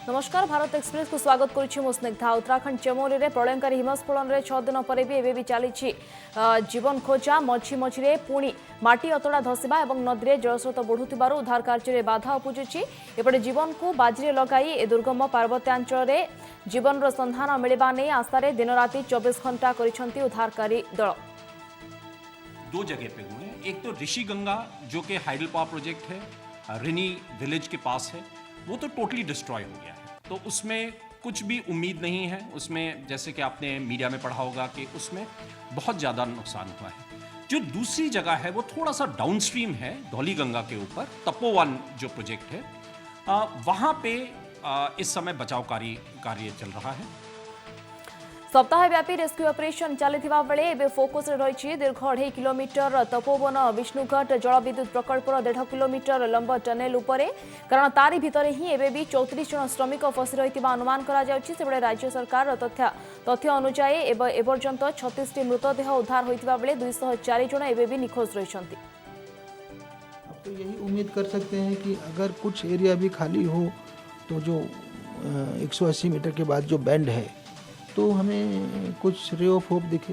नमस्कार भारत एक्सप्रेस को स्वागत करुछि मु स्निग्धा। उत्तराखंड चमोली रे प्रलयंकारी हिमस्खलन रे 6 दिन पर भी एबे भी चली जीवन खोजा मझी मझी पुणी माटी अतड़ा धसवा और नदी में जलस्रोत बढ़ुवर उद्धार कार्य बाधा उपजुची। एपटे जीवन को बाजी लगाई ए दुर्गम पार्वत्यांचल जीवन संधान मिलवा नहीं आस्था दिन राति 24 घंटा करिसेंती उद्धारकारी दल। दो जगह पे हुए हैं। एक तो ऋषि गंगा जो कि हाइडल पावर प्रोजेक्ट है, रिनी विलेज के पास है, वो तो टोटली डिस्ट्रॉय हो गया है। तो उसमें कुछ भी उम्मीद नहीं है। उसमें जैसे कि आपने मीडिया में पढ़ा होगा कि उसमें बहुत ज़्यादा नुकसान हुआ है। जो दूसरी जगह है वो थोड़ा सा डाउनस्ट्रीम है, धौली गंगा के ऊपर तपोवन जो प्रोजेक्ट है, वहाँ पे इस समय बचाव कार्य चल रहा है। सप्ताहव्यापी रेस्क्यू ऑपरेशन चली बेले फोकस रही दीर्घ 2.5 किलोमीटर तपोवन विष्णुघाट जलविद्युत प्रकल्पर 1.5 किलोमीटर लंब टनेल उपरे, कारण तारी भितर ही एबे भी 34 जन श्रमिक फसी रही अनुमान करा। राज्य सरकार तथ्य अनुसार एपर्यंत 36 टी मृतदेह उद्धार होता बेले 204 जन एबे भी निखोज रही। अब तो यही उम्मीद कर सकते हैं कि अगर कुछ एरिया भी खाली हो तो जो 180 मीटर के बाद जो बैंड है तो हमें कुछ रे ऑफ होप दिखे।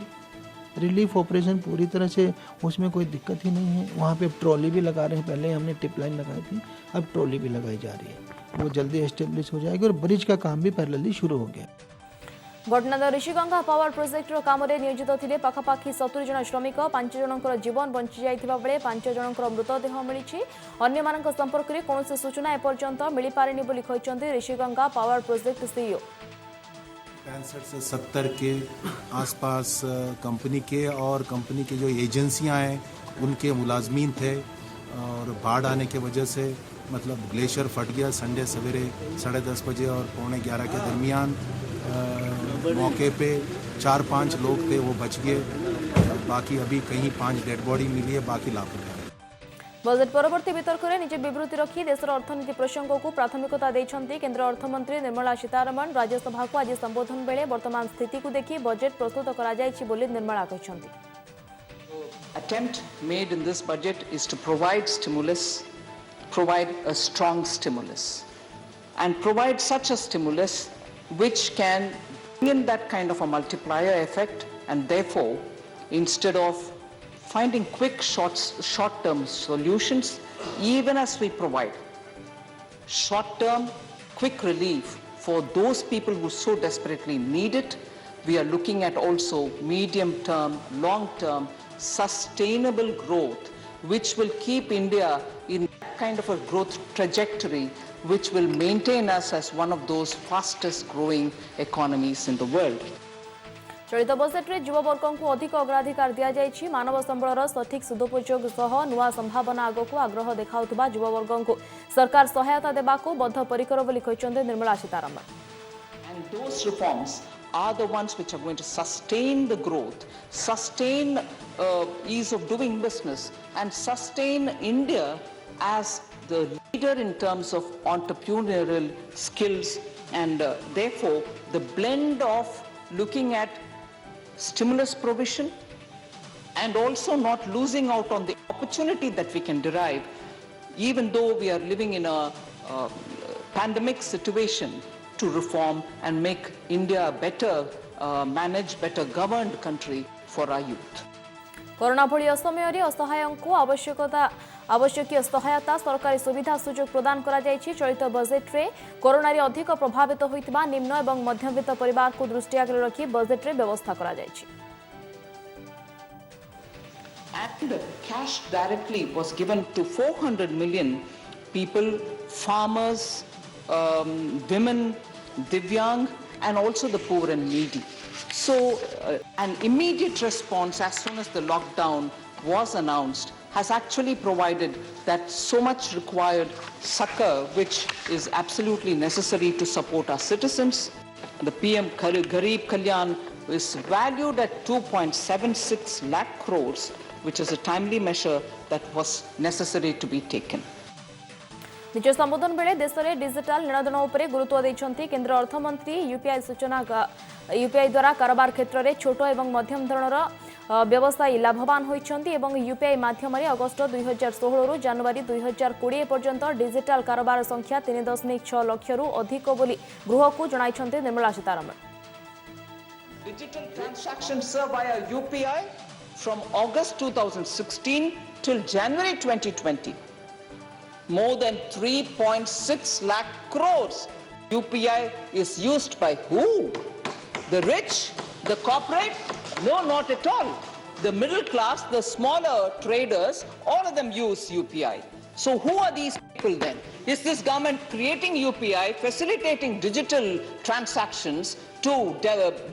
रिलीफ ऑपरेशन पूरी तरह से उसमें कोई दिक्कत ही नहीं है। वहाँ पे ट्रॉली भी लगा रहे हैं, पहले हमने टिप लाइन लगाई थी, अब ट्रॉली भी लगाई जा रही है, वो जल्दी एस्टेब्लिश हो जाएगी और ब्रिज का काम भी पैरेलली शुरू हो गया। घटना ऋषिगंगा पावर प्रोजेक्टर काम नियोजित थे पाखापाखि 70 जन श्रमिक। 5 जनकर जीवन बंची जाइथिबा बेले 5 जनकर मृतदेह मिली। अन्य मानक संपर्क में कौन सूचना एपर्यंत मिल पारेनी बोली कहिसेंती ऋषिगंगा पावर प्रोजेक्ट सीईओ। 65 से 70 के आसपास कंपनी के और कंपनी के जो एजेंसियां हैं उनके मुलाजमीन थे, और बाढ़ आने की वजह से मतलब ग्लेशियर फट गया। संडे सवेरे 10:30 बजे और 11:45 के दरमियान मौके पे 4-5 लोग थे, वो बच गए। बाकी अभी कहीं 5 डेड बॉडी मिली है, बाकी लापता है। बजेट परवर्ती वितर्क में निज विवृत्ति रखी देशर अर्थनीति प्रसंग को प्राथमिकता देछंती केंद्र अर्थमंत्री निर्मला सीतारमण। राज्यसभा को आज संबोधन बेले वर्तमान स्थिति को देखि बजेट प्रस्तुत करा जायछि बोली Nirmala कहिसंती। Attempt made in this budget is to provide stimulus, provide a strong stimulus, and provide such a stimulus which can bring in that kind of a multiplier effect, and therefore instead of finding quick short-term solutions, even as we provide short-term quick relief for those people who so desperately need it, we are looking at also medium-term, long-term, sustainable growth, which will keep India in that kind of a growth trajectory, which will maintain us as one of those fastest growing economies in the world. चलित budget में युववर्ग को अधिक अग्राधिकार दि जाइछि। मानव संबलर सठिक सदुपयोग सह नुआ संभावना आग को आग्रह देखाउथबा युववर्ग को सरकार सहायता देबा को बद्धपरिकर बोली कहिसंती Nirmala Sitharaman. And those reforms are the ones which are going to sustain the growth, sustain ease of doing business, and sustain India as the leader in terms of entrepreneurial skills. And therefore, the blend of looking at stimulus provision and also not losing out on the opportunity that we can derive, even though we are living in a pandemic situation, to reform and make India a better managed, better governed country for our youth. Corona भली असमय असहायों को आवश्यक सहायता सरकारी सुविधा सुजोग प्रदान करा जायछि। चलित बजेट रे कोरोना रे अधिक प्रभावित होइतबा निम्न एवं मध्यवित्त परिवार को दृष्टि आगे रखी बजेट रे व्यवस्था करा जायछि। And cash directly was given to 400 million people, farmers, women, Divyang, and also the poor and needy. So an immediate response as soon as the lockdown was announced has actually provided that so much required succor, which is absolutely necessary to support our citizens. The PM Garib Kalyan is valued at 2.76 lakh crores, which is a timely measure that was necessary to be taken. निज संबोधन बेले देश में digital लेनदेन उपर गुरुत्व देइछंती केंद्र अर्थमंत्री। यूपीआई सूचना यूपीआई द्वारा कारोबार क्षेत्र में छोट और मध्यम धरणर व्यवसायी लाभवान होइछन्ति एवं यूपीआई माध्यम अगस्ट 2016 रु जनवरी 2020 पर्यंत डिजिटल कारोबार संख्या 3.6 लाख रु अधिक बोली गृह को जणाइछन्ति Nirmala Sitharaman. Digital transactions sir, via UPI from August 2016 till January 2020. More than 3.6 lakh crores. UPI is used by who? The rich? The corporate? No, not at all. The middle class, the smaller traders, all of them use UPI. So who are these people then? Is this government creating UPI, facilitating digital transactions to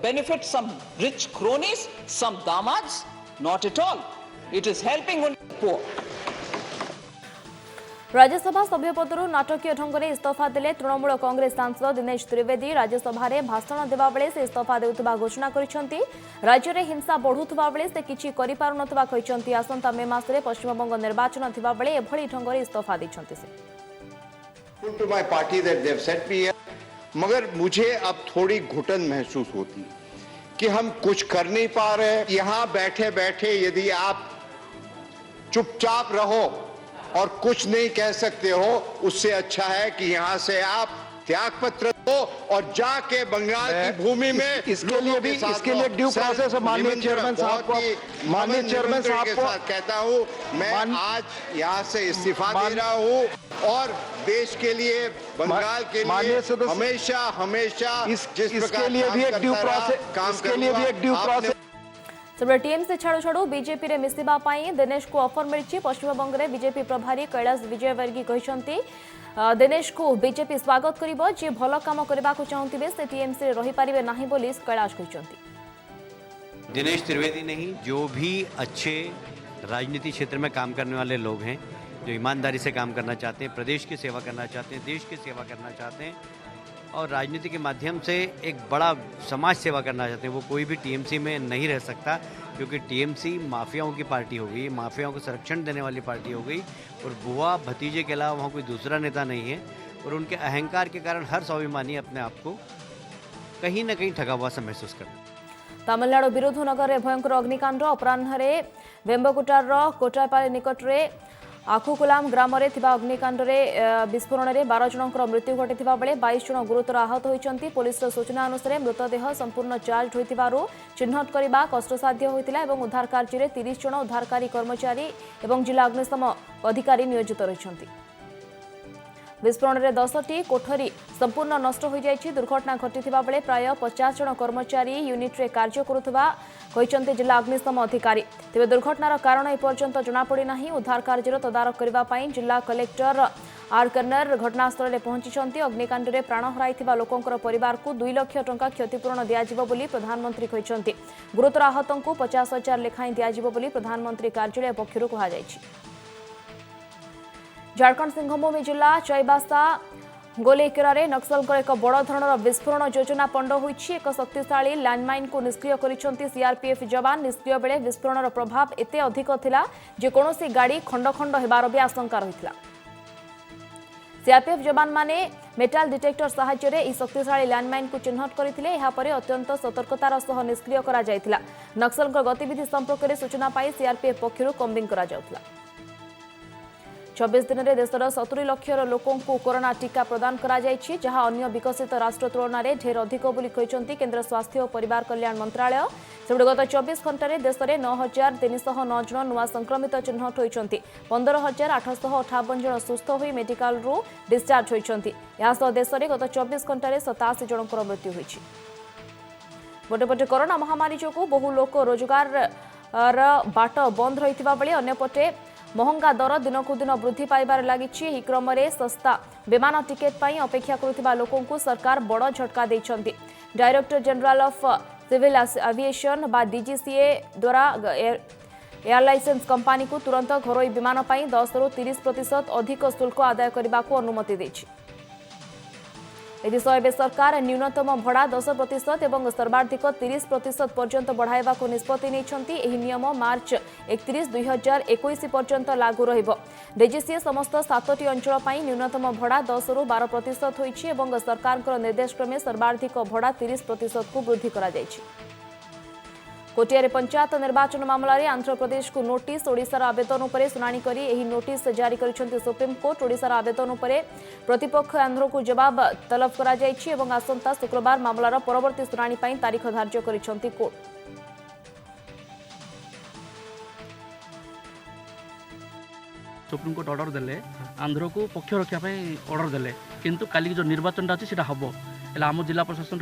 benefit some rich cronies, some damads? Not at all. It is helping only the poor. Rajya Sabha सभ्य पदरू नाटकीय ढंग से इस्तीफा देले तृणमूल कांग्रेस सांसद दिनेश त्रिवेदी राज्यसभा में भाषण देवा बेले से इस्तीफा देउतबा घोषणा करिसेंती। राज्य में हिंसा बढ़ुवा बेले से किछि करि पारु नथबा कहिसेंती। आसंता मे मासरे पश्चिमबंग निर्वाचन थिबा बेले एभଳି ढंग से इस्तीफा दैछंती से। To my party that they have set me here, मगर मुझे अब थोड़ी घुटन महसूस होती कि हम कुछ कर नहीं पा रहे। यहां बैठे बैठे यदि आप चुपचाप रहो और कुछ नहीं कह सकते हो, उससे अच्छा है कि यहां से आप त्यागपत्र दो और जाके बंगाल की भूमि में इसके लिए ड्यू प्रोसेस माननीय चेयरमैन साहब को कहता हूं मैं आज यहां से इस्तीफा दे रहा हूं और देश के लिए, बंगाल के लिए हमेशा जिस प्रकार लिए भी एक ड्यू प्रोसेस सेबरे टीएमसी छाड़ू छाड़ू बीजेपी रे मिसिबा पाई दिनेश को ऑफर मिली। पश्चिमबंग में बीजेपी प्रभारी कैलाश विजयवर्गीय कहते दिनेश को बीजेपी स्वागत करिबो, जे भल काम करबा को चाहूथिबे से टीएमसी रे रही पारिबे नाही बोली कैलाश कहते। दिनेश त्रिवेदी नहीं, जो भी अच्छे राजनीति क्षेत्र में काम करने वाले लोग हैं, जो ईमानदारी से काम करना चाहते हैं, प्रदेश की सेवा करना चाहते हैं, देश की सेवा करना चाहते हैं और राजनीति के माध्यम से एक बड़ा समाज सेवा करना चाहते हैं, वो कोई भी टीएमसी में नहीं रह सकता, क्योंकि टीएमसी माफियाओं की पार्टी हो गई, माफियाओं को संरक्षण देने वाली पार्टी हो गई और बुआ भतीजे के अलावा वहाँ कोई दूसरा नेता नहीं है। और उनके अहंकार के कारण हर स्वाभिमानी अपने आप को कहीं न कहीं ठगा हुआ सा महसूस करता है। तमिलनाडु विरुधुनगर में भयंकर अग्निकांड अपराह्न वेम्बकुटार कोटापाली निकट में आखुकुलाम ग्राम अग्निकांड विस्फोरण में 12 जनकर मृत्यु घटी बेले 22 जन गुरुतर आहत होती। पुलिस सूचना अनुसार मृतदेह संपूर्ण चार्ज हो चिन्हट करने कष्टसाध्य होता और उद्धार कार्य 30 जन उद्धारकारी कर्मचारी और जिला अग्निशम अधिकारी नियोजित रही। विस्फोरण में 10टी कोठरी संपूर्ण नष्ट हो जाएगी। दुर्घटना घटी बेले प्राय 50 जन कर्मचारी यूनिट रे कार्य करुवा जिला अग्निशम अधिकारी। तेज दुर्घटनार कारण एपर्यंत जनापड़ी ना। उद्धार कार्य तदारख करने जिला कलेक्टर आर कर्नर घटनास्थल में पहुंची। अग्निकांड में प्राण हराई लोकंर परिवार को 2 लाख टंका क्षतिपूरण दिज्व प्रधानमंत्री कहते। गुरुतर आहतों को 50,000 लेखाएं दिज्व प्रधानमंत्री कार्यालय पक्षर कहुई। झारखंड सिंहभूमि जिला चाईबासा गोलेकेरा नक्सल एक बड़ धरणर विस्फोरण योजना पंड होइछि। एक शक्तिशाली लैंडमाइन को निष्क्रिय करिसेंति सीआरपीएफ जवान। निष्क्रिय बेले विस्फोरणर प्रभाव एते अधिक थिला जे कोनोसी गाड़ी खंड खंड हेबार भी आशंका रहितला। सीआरपीएफ जवान माने मेटाल डिटेक्टर सहायता यह शक्तिशाली लैंडमाइन को चिन्हट करथिले। एहा परे अत्यंत सतर्कतार सह निष्क्रिय करा जायतिला। नक्सल गतिविधि संपर्क में सूचना पाई सीआरपीएफ पक्षरु कम्बिंग करा जाउतला। 24 दिन में देशर 70 लाख लोकों को कोरोना टीका प्रदान करा जायछि, जहां अन्य विकसित राष्ट्र तुलन में ढेर अधिक बोली कहते केंद्र स्वास्थ्य और परिवार कल्याण मंत्रालय। सेबडे गत 24 घंटे देश में 9,309 जन नुआ संक्रमित चिन्हट होती। 15,858 जन सुस्थ हो मेडिकल डिस्चार्ज होती। देश में गत 24 घंटे 87 जनकर मृत्यु होती। गोटेपटे कोरोना महामारी जो बहु लोक रोजगार बाट बंद रही बेले अन्यपटे महंगा दर दिनक दिन वृद्धि पाइबार लगी। यह क्रम में सस्ता विमान टिकेट पर अपेक्षा करुवा लोकों को सरकार बड़ झटका देइछन्ति। Director general of civil aviation बा डीजीसीए द्वारा एयर लाइसेंस कंपनी को तुरंत घरोई विमान पर 10 ରୁ 30% अधिक शुल्क आदाय करने को अनुमति देछि। एसह सरकार न्यूनतम भड़ा 10% और सर्वाधिक 30% पर्यंत बढ़ाइबा को निष्पत्ति नेइछन्ति। एही नियम मार्च 31, 2021 पर्यंत लागू रहिबो। डीजीसीए समस्त 7टी अंचल पर न्यूनतम भड़ा 10 ରୁ 12% होइछि एवं सरकार निर्देश क्रमे सर्वाधिक भड़ा 30% को वृद्धि करा जाइछि। कोटियारे पंचायत निर्वाचन मामला रे आंध्र प्रदेश को नोटिस ओडिशार आवेदन उपरे सुनानी करी एही नोटिस जारी करिसेंती सुप्रीम कोर्ट। ओडिशार आवेदन उपरे प्रतिपक्ष आंध्र को जवाब तलब करा जायछि एवं आसंता शुक्रवार मामलार परवर्ती सुनानी पई तारीख धार्य करिसेंती कोर्ट। सुप्रीम कोर्ट ऑर्डर देले आंध्र को पक्ष रखा ऑर्डर देले किंतु काली जो निर्वाचन अच्छी से हम एला आम जिला प्रशासन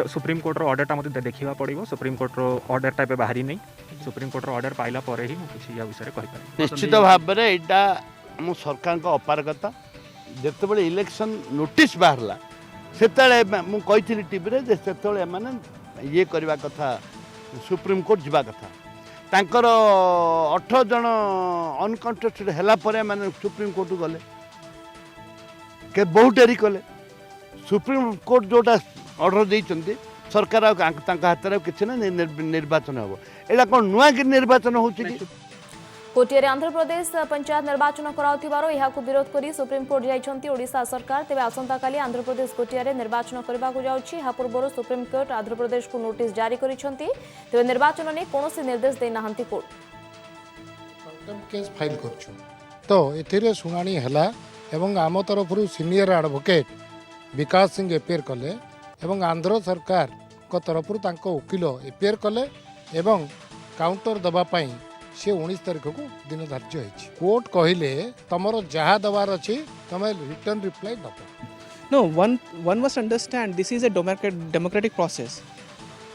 सुप्रीम कोर्ट ऑर्डर मत देखा पड़ो सुप्रीम कोर्ट ऑर्डर एवं बाहरी नहीं सुप्रीम कोर्ट ऑर्डर पाइला पर ही किसी या विषय कहि पारे। निश्चित भाव में यहाँ आम सरकार अपारगता जिते इलेक्शन नोटिस बाहरला से मुझे टीवी से ये करवा कथा सुप्रीम कोर्ट जावा कथा तांकर 18 जन अनकंटेस्टेड हैला परे माने सुप्रीम कोर्ट गले के बहुत डेरी कले सुप्रीम कोर्ट जोटा ऑर्डर देइचंती सरकार हाथ में किसी ना निर्वाचन हम एटा कौन नुआ कि निर्वाचन हो कोटियारे आंध्र प्रदेश पंचायत निर्वाचन कराउथिबारो एहाकु विरोध करी सुप्रीम कोर्ट जाइछंती ओडिशा सरकार। तेबे आसंता काली आंध्र प्रदेश कोटियारे निर्वाचन करबाकु जाउछि। एहा पूर्वरु सुप्रीम कोर्ट आंध्र प्रदेश को नोटिस जारी करिछंती। तेबे निर्वाचन ने कोनोसी निर्देश दे नाहंती कोर्ट कंटेम्प्ट केस फाइल करछु तो एथिरे सुनानी हला एवं आम तरफरु सीनियर एडवोकेट विकास सिंह एपियर कले एवं आंध्र सरकार को तरफरु तांको वकील एपियर कले एवं काउंटर दबा पाई से 19 तारीख को दिन धार्य होइछि। कोर्ट कहिले तमरो जहा दबार अछि तमे रिटर्न रिप्लाई दबो। No, one must understand this is a democratic process.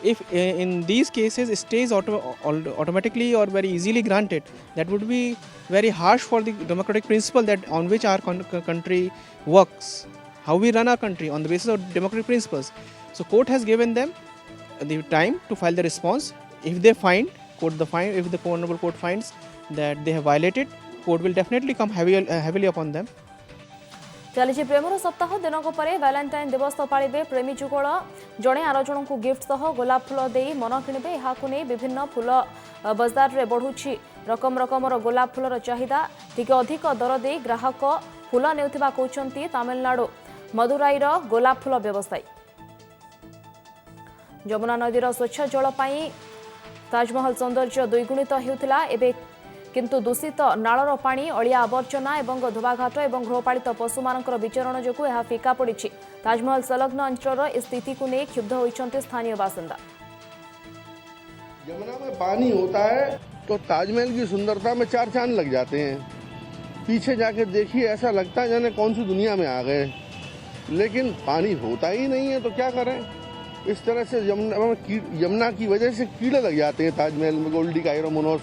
If in these cases stays automatically or very easily granted, that would be very harsh for the democratic principle that on which our country works, how we run our country on the basis of democratic principles. So court has given them the time to file the response. If they find if the honorable court finds that they have violated, court will definitely come heavily upon them. चली Premiere सप्ताह दिनक परे Valentine दिवस पालिबे प्रेमी जुगल जड़े are जन को gift सह गोलाप फूल दे मन किणवे। यहाँ विभिन्न फूल बजार में बढ़ुछि रकम रकमर गोलाप फूलर चाहिदा टिके अधिक दर दे ग्राहक फूल नेउथिबा कहउछंती तमिलनाडु मदुराईर गोलाप फूल व्यवसायी। यमुना नदीर स्वच्छ जल पाई ताजमहल सौंदर्य द्विगुणित हेउथिला एबे किंतु दूषित नालर पानी अलिया आवर्जना एवं धोबाघाट और गृहपालित पशु मानकर विचरण जो यह फीका पड़ी। ताजमहल संलग्न अंचल स्थिति को नहीं क्षुब्ध होती स्थानीय बासिंदा। यमुना में पानी होता है तो ताजमहल की सुंदरता में चार चांद लग जाते हैं। पीछे जाके देखिए ऐसा लगता है जाने कौन सी दुनिया में आ गए, लेकिन पानी होता ही नहीं है तो क्या करें। इस तरह से यमुना की वजह से कीड़े लग जाते हैं ताजमहल में, गोल्डी काइरोमोनोस।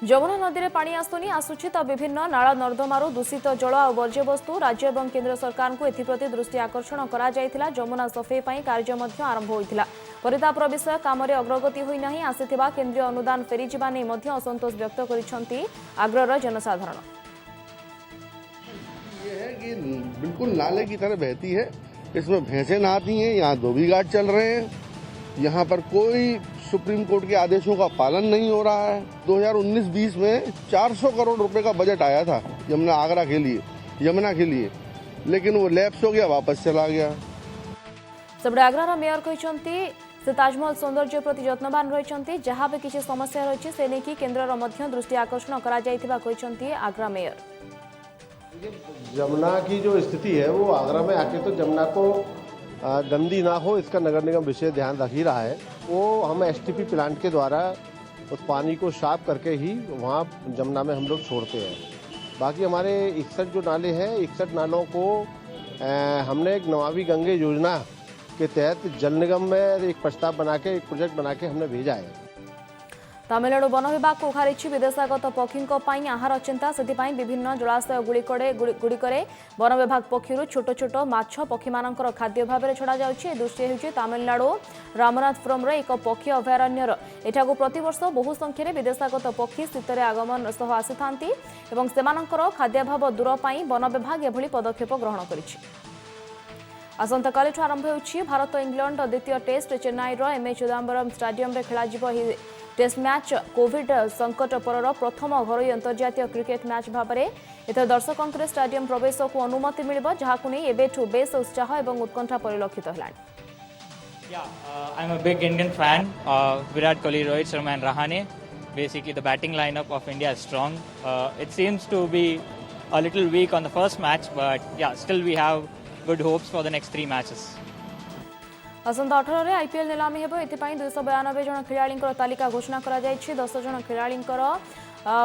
यमुना नदी में पानी आसुनी आसुछि तो विभिन्न नाला नर्दमारू दूषित जल और वर्ज्यवस्तु राज्य और केंद्र सरकार को एथिप्रति दृष्टि आकर्षण करा जायथिला। यमुना सफेई पई कार्य मध्य आरंभ होइथिला। परितापर विषय काम रे अग्रगति होई नाही आसिथिबा केंद्रीय अनुदान फेरी जिबा नै मध्य असंतोष व्यक्त करिसंती आग्रह जनसाधारण। ये है कि बिल्कुल नाले की तरह बहती है, इसमें भैंसें नहाती हैं, यहाँ धोबी घाट चल रहे हैं, यहाँ पर कोई सुप्रीम कोर्ट के आदेशों का पालन नहीं हो रहा है। 2019-20 में 400 करोड़ रुपए का बजट आया था यमुना के लिए, लेकिन वो लैप्स हो गया, वापस चला गया। सबडे आग्रार मेयर कहते से ताजमहल सौंदर्य प्रति जत्नवान रही जहाँ भी किसी समस्या रही से नहीं केन्द्र मध्य दृष्टि आकर्षण करा आग्रा मेयर। यमुना की जो स्थिति है वो आगरा में आके तो यमुना को गंदी ना हो इसका नगर निगम विशेष ध्यान रख ही रहा है। वो हम एसटीपी प्लांट के द्वारा उस पानी को साफ करके ही वहाँ यमुना में हम लोग छोड़ते हैं। बाकी हमारे 61 जो नाले हैं, 61 नालों को हमने एक नमामि गंगे योजना के तहत जल निगम में एक प्रस्ताव बना के, एक प्रोजेक्ट बना के हमने भेजा है। तमिलनाडु वन विभाग को उखारी विदेशागत पक्षी आहार चिंता से विभिन्न जलाशय गुड़िकरे वन विभाग पक्षर छोट छोट माछ पक्षी मान खाद्य भाव में छड़ा जाउछि। दृश्य होउछि तमिलनाडु रामनाथपुरम एक पक्षी अभयारण्यर। एठाकु प्रतिवर्ष बहु संख्यार विदेशागत पक्षी शीतरे आगमन सह आसिथांती एवं सेमानकर खाद्याभाव दूर पाई वन विभाग एभली पदक्षेप ग्रहण करिछि। आसंता कालिठु आरंभ होउछि भारत इंग्लैंड द्वितीय टेस्ट चेन्नईर एमए चिदम्बरम स्टेडियम रे खेलाजिबो। टेस्ट मैच कोविड संकट पर प्रथम घरोई अंतर्जातीय क्रिकेट मैच भाव में एथर दर्शकों स्टेडियम प्रवेश को अनुमति मिलिबो, जहाकु नै एबेठु बेस उत्साह और उत्कंठा परिलक्षित हेलानि। I'm a big Indian fan. Virat Kohli, Rohit Sharma and Rahane. Basically, the batting lineup of India is strong. It seems to be a little weak on the first match, but yeah, still we have good hopes for the next 3 matches. आसंता 18 रे IPL नीलामी हेबो एथिपाई 292 जन खेलाड़ींकर तालिका घोषणा करा जायछि 10 जन खेलाड़ींकर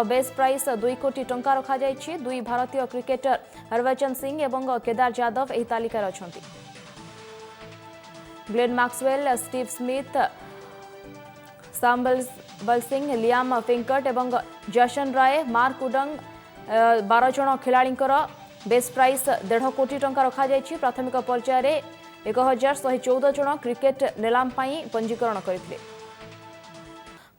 base price 2 कोटी टंका रखा जायछि 2 भारतीय क्रिकेटर हरभजन सिंह एवं केदार जादव एही तालिका अछंती Glenn Maxwell Steve Smith Sam Billings Liam Plunkett एवं जशन राय मार्क उडंग 12 जन खेलाड़ींकर बेस प्राइस 1.5 कोटी टंका रखा जायछि प्राथमिक पर्याय रे 1114 जन क्रिकेट नीलाम पाई पंजीकरण करथिले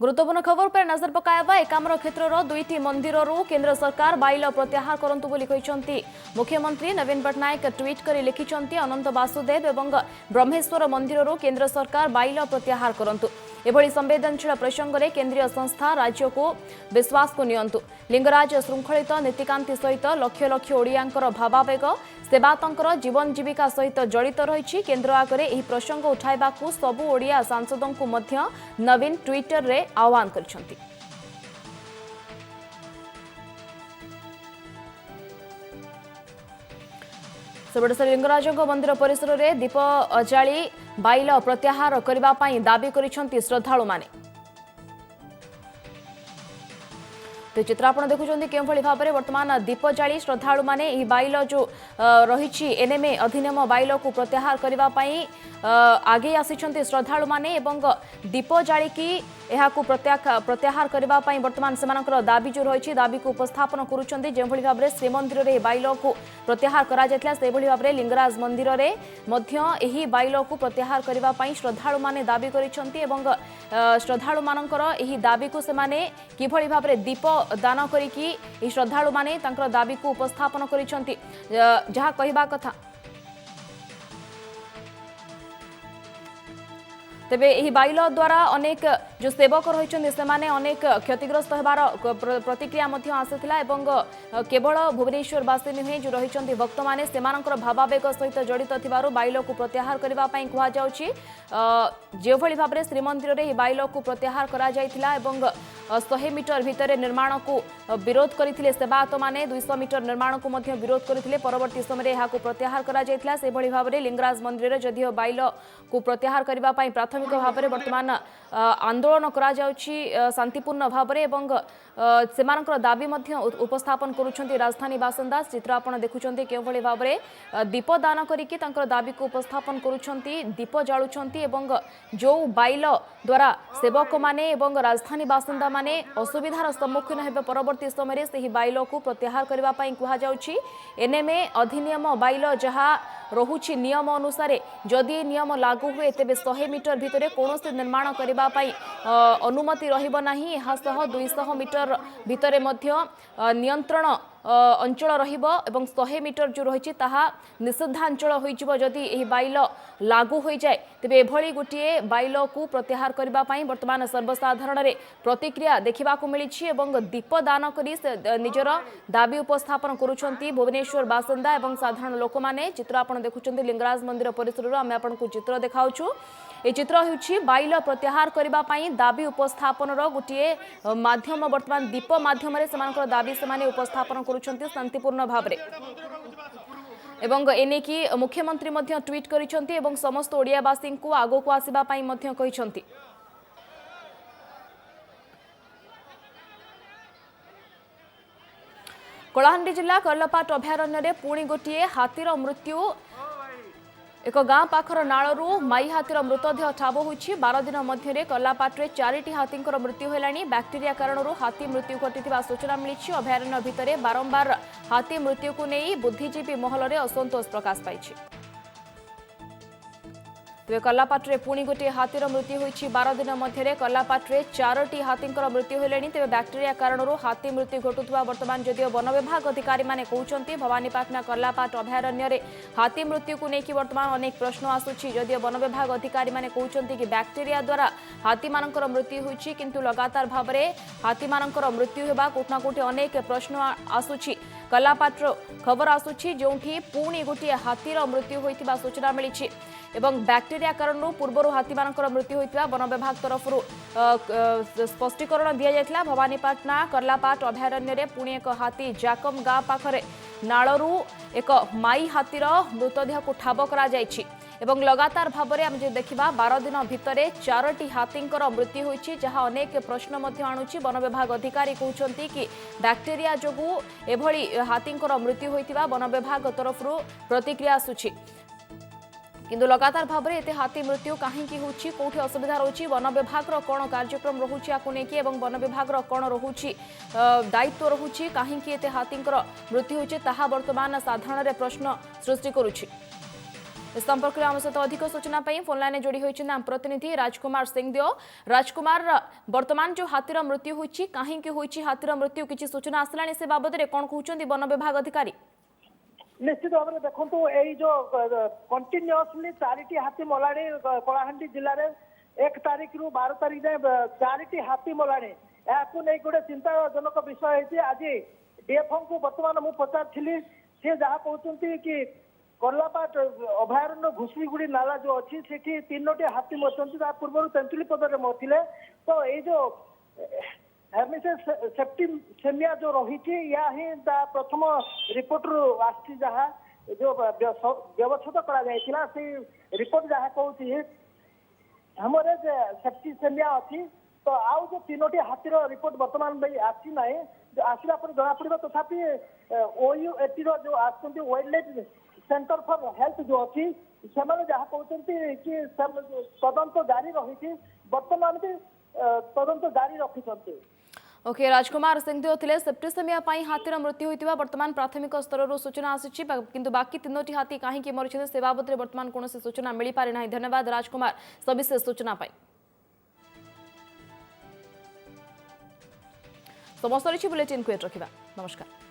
गुरुत्वपूर्ण खबर पर नजर पकायबा एकाम्र क्षेत्रर 2टी मंदिररू केंद्र सरकार बाइल प्रत्याहार करंतु बोली कहिसंती मुख्यमंत्री नवीन पटनायक ट्वीट करी लिखिसंती अनंत वासुदेव एवं ब्रह्मेश्वर मंदिररू केंद्र सरकार बाइल प्रत्याहार करंतु एभली संवेदनशील प्रसंग में केंद्रीय संस्था राज्य को विश्वास को नियंतु लिंगराज श्रृंखलित नीतिकांति सहित लक्ष लक्ष ओडियांकर भावावेग सेवातंकर जीवन जीविका सहित जड़ित रही केंद्र आगे यह प्रसंग उठाइबा सबु ओडिया सांसदों को मध्य नवीन ट्विटर रे आह्वान करिसेंती सेबड़े लिंगराज मंदिर परिसर में दीप जाली बाइल प्रत्याहार करने दाबी करिसेंती श्रद्धालु माने तो चित्र आप देखुं के भाव में बर्तमान दीप जाली श्रद्धालु माने यह बाइल जो रही एनएमए अधिनियम बाइल को प्रत्याहार करने आगे आसी श्रद्धालु माने एवं दीप जालिकी यहां प्रत्याहार करने बर्तमान से दाबी जो रही दाबी को उपस्थापन करुँच जो भाव में श्रीमंदिर में बाइल को प्रत्याहार कर भाव में लिंगराज मंदिर में बाइल को प्रत्याहार करने श्रद्धालु माने दाबी कर श्रद्धालु मानकर यही दाबी को सेमाने किभली भाव में दीप दान करिकी श्रद्धालु माने तांकर दाबी को उपस्थापन करिसेंती जहाँ कहबा कथा तेबे यही बाइल द्वारा अनेक जो सेवक रही से अनेक क्षतिग्रस्त होबार प्रतिक्रिया आसाला एवं केवल भुवनेश्वरवासी नुहे जो रही भक्त मैंने से भावावेग सहित जड़ित थिबारु बाइल को प्रत्याहार करने कहुच्छी जो भाव में श्रीमंदिर में बाइल को प्रत्याहार करा 100 मीटर भितर निर्माण को विरोध करते सेवायत मैंने 200 मीटर निर्माण को विरोध करते परवर्ती समय यहाँ प्रत्याहार कर भाव में लिंगराज मंदिर जदिव बाइल को प्रत्याहार करने प्राथमिक भाव में बर्तमान आंदोलन करा शांतिपूर्ण भाव में से दाबी उपस्थापन करुँच राजधानी बासिंदा चित्र आप देखुं के भाव में दीपदान करके दाबी को उपस्थापन करुँच दीप जालुंट जो बाइल द्वारा सेवक माने राजधानी बासिंदा माने असुविधार सम्मुखीन हेबे परवर्ती समय से बाइल को प्रत्याहार करने कहुच्छी एनएमए अधिनियम बाइल जहाँ रहुछि नियम अनुसार जदि नियम लागू हुए तेबे 100 मीटर भितर कौन निर्माण करने अनुमति रहिबो नाही 200 मीटर भितर नियंत्रण अंचल रहिबो एवं 100 मीटर जो रही निषिद्धांचल होइजिबो जदि एही बाइल लागू हो जाए तेबे एभली गोटे बाइल को प्रत्याहार करने वर्तमान सर्वसाधारण रे प्रतिक्रिया देखा मिली एवं दीपदान करी निजर दाबी उपस्थापन करुछंती भुवनेश्वर बासिंदा एवं साधारण लोक माने चित्र आप देखुछंती लिंगराज मंदिर परिसर आम आपको चित्र देखाउछु ये चित्र होउछि बाइल प्रत्याहार करने दाबी उपस्थापन गोटे माध्यम वर्तमान दीप माध्यम दाबी से उपस्थापन करुछंती शांतिपूर्ण भाव में एवं एने की मुख्यमंत्री ट्वीट करिसेंती एवं समस्त ओडियावासी को आगो को आसिबा पई मध्य कहिसेंती कलाहांडी जिला कर्लपाट अभयारण्य पुणी गोटे हाथीर मृत्यु एक गाँ पाखर नालू माई हाथीर मृतदेह ठाब होइछि 12 दिन मध्य कर्लापाटे 4टी हाथींकर मृत्यु होलानी बैक्टेरिया कारण हाथी मृत्यु घटिथिबा सूचना मिली अभयारण्य भितर बारंबार हाथी मृत्यु को नहीं बुद्धिजीवी महल में असंतोष प्रकाश पाइछि तेज कर्लापाटे पुणी गोटे हाथीर मृत्यु होइछि 12 दिन मध्य कर्लापाटे 4टी हाथींकर मृत्यु होलानी तेज बैक्टेरिया कारण हाथी मृत्यु घटुवा वर्तमान जदिव वन विभाग अधिकारी माने कहउछंती भवानीपाटना कर्लापाट अभयारण्य हाथी मृत्यु को लेकिन वर्तमान अनेक प्रश्न आसुछि जदिव वन विभाग अधिकारी माने कहउछंती कि बैक्टेरिया द्वारा हाथी मानकर मृत्यु होइछि किंतु लगातार भाव में हाथी मानकर मृत्यु हेबा कोठना कोठी अनेक प्रश्न आसुछि कलापाटर खबर आसुछि जोंठी पुणी गोटे हाथीर मृत्यु होइतिबा सूचना मिली एवं बैक्टेरिया कारण पूर्व हाथी मानकर मृत्यु होइतिबा वन विभाग तरफ स्पष्टीकरण दिया जायतिला। भवानीपाटना कर्लापाट अभयारण्य रे पुणी एक हाथी जाकम गाँ पाखरे नाळरू एक माई हाथीर मृतदेह को ठाब करा जायछि एवं लगातार भाव में आम देखा 12 दिन भितर 4टी हाथींकर मृत्यु होइछि जहाँ अनेक प्रश्न मध्य आणुछि। वन विभाग अधिकारी कहउछन्ति कि बैक्टेरिया जोगु एभली हाथींकर मृत्यु होइतिबा वन विभाग तरफ प्रतिक्रिया आसुछि किंतु लगातार भाव में एते हाथी मृत्यु कहीं होउछि कोठी असुविधा रहुछि वन विभाग कौन कार्यक्रम रहुछि आकु नेकी एवं वन विभाग कौन रहुछि दायित्व रहुछि कहीं एते हाथींकर मृत्यु होइछि ताहा वर्तमान साधारण रे प्रश्न सृष्टि करुछि। इस संपर्क में आम सहित अधिक सूचना फोन लाइन जोड़ी होती आम प्रतिनिधि राजकुमार सिंहदेव। राजकुमार वर्तमान जो हाथीर मृत्यु होती कहीं हाथीर मृत्यु किसी सूचना आसला से बाबद में कौन कहते वन विभाग अधिकारी? निश्चित भाव में देखो यही जो कंटिन्यूअसली 4टी हाथी मलाणी कलाहांडी जिले में 1 तारिख रु 12 तारिख जाए 4टी हाथी मलाणी या गोटे चिंताजनक विषय है। आज डीएफओ को बर्तमान मुझे पचारि सी जहाँ कहते कि कर्लापाट अभयारण्य घुषुरीगुड़ी नाला जो अच्छी से 3टी हाथी मरती पूर्व तेंतुली पदर मरते तो ये जो हेर्मिसेस सेप्टिसेमिया जो रही या ही प्रथम रिपोर्ट रु आसी जहाँ जो व्यवस्थित करा से रिपोर्ट जहाँ कहूँ हेमोरेज सेप्टिसेमिया अच्छी तो आउ जो 3टी हाथीर रिपोर्ट बर्तमान आसी ना आसला जना पड़ा तथापि ओयूएटी जो आसुँच wild life centre for health जो अच्छी से जहाँ कहते कि तदंत जारी रही बर्तमान भी तदंत जारी रखिंट। ओके राजकुमार सिंहदेव थिले सेप्टिसेमिया हाथीर मृत्यु होइतिबा वर्तमान प्राथमिक स्तर सूचना आसी किंतु बाकी 3टी हाथी कहीं मरी से बाबद में वर्तमान कौन सूचना मिल पारे ना। धन्यवाद राजकुमार सविशेष सूचना पाई। समस्त बुलेटिन को रखा नमस्कार।